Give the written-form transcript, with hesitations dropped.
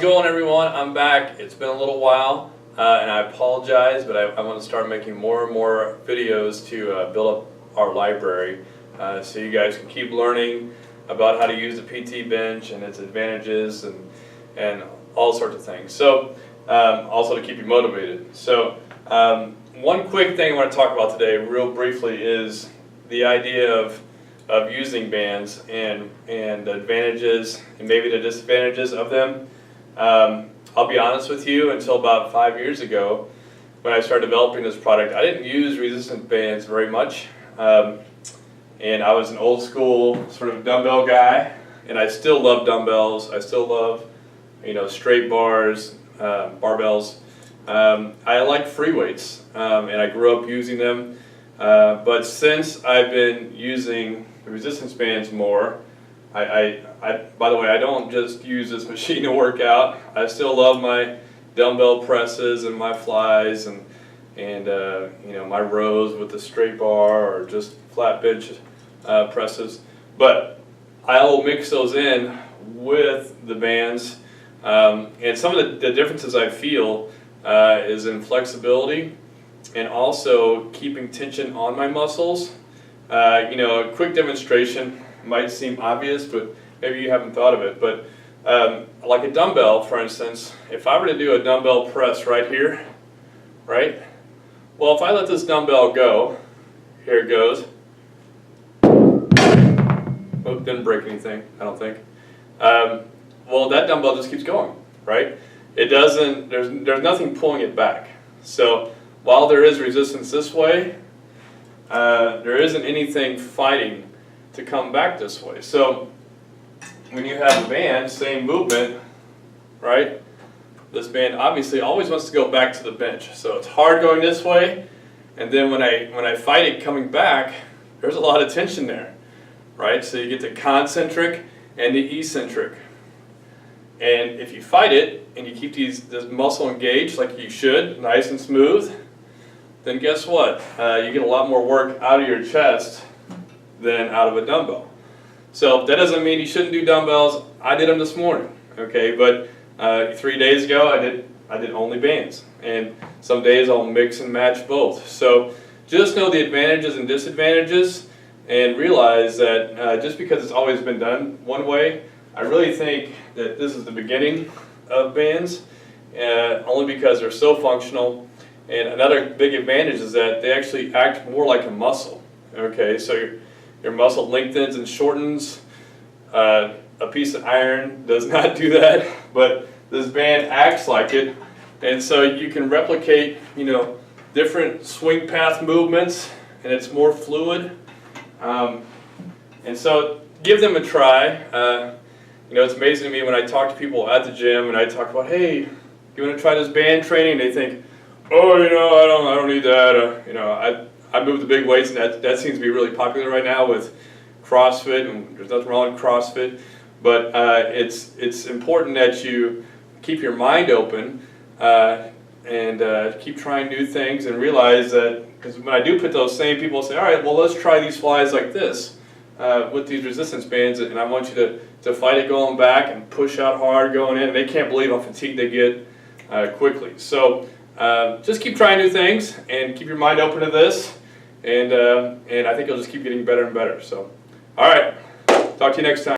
going, everyone? I'm back. It's been a little while, and I apologize, but I want to start making more and more videos to build up our library so you guys can keep learning about how to use the PTbench and its advantages and all sorts of things. So also to keep you motivated. So one quick thing I want to talk about today real briefly is the idea of using bands and the advantages and maybe the disadvantages of them. I'll be honest with you, until about 5 years ago when I started developing this product, I didn't use resistance bands very much. And I was an old school sort of dumbbell guy, and I still love dumbbells. I still love, straight bars, barbells. I like free weights, and I grew up using them. But since I've been using the resistance bands more, by the way, I don't just use this machine to work out. I still love my dumbbell presses and my flies and my rows with the straight bar or just flat bench presses. But I'll mix those in with the bands, and some of the differences I feel is in flexibility and also keeping tension on my muscles. A quick demonstration might seem obvious, but maybe you haven't thought of it. But like a dumbbell, for instance, if I were to do a dumbbell press right here, right? Well, if I let this dumbbell go, here it goes. Oh, didn't break anything, I don't think. Well, that dumbbell just keeps going, right? It doesn't. There's nothing pulling it back. So while there is resistance this way, there isn't anything fighting to come back this way. So when you have a band, same movement, right? This band obviously always wants to go back to the bench. So it's hard going this way, and then when I fight it coming back, there's a lot of tension there, right? So you get the concentric and the eccentric. And if you fight it and you keep this muscle engaged like you should, nice and smooth, then guess what? You get a lot more work out of your chest than out of a dumbbell. So that doesn't mean you shouldn't do dumbbells. I did them this morning, okay? But 3 days ago I did only bands, and some days I'll mix and match both. So just know the advantages and disadvantages, and realize that just because it's always been done one way, I really think that this is the beginning of bands, only because they're so functional. And another big advantage is that they actually act more like a muscle. Okay, so your muscle lengthens and shortens. A piece of iron does not do that, but this band acts like it, and so you can replicate, different swing path movements, and it's more fluid. And so give them a try. It's amazing to me when I talk to people at the gym and I talk about, hey, you want to try this band training? They think, oh, I don't need that. I move the big weights, and that seems to be really popular right now with CrossFit, and there's nothing wrong with CrossFit. But it's important that you keep your mind open and keep trying new things, and realize that, because when I do put those same people say, all right, well, let's try these flies like this with these resistance bands, and I want you to fight it going back and push out hard going in, and they can't believe how fatigued they get quickly. So just keep trying new things and keep your mind open to this, and I think you'll just keep getting better and better. So, all right, talk to you next time.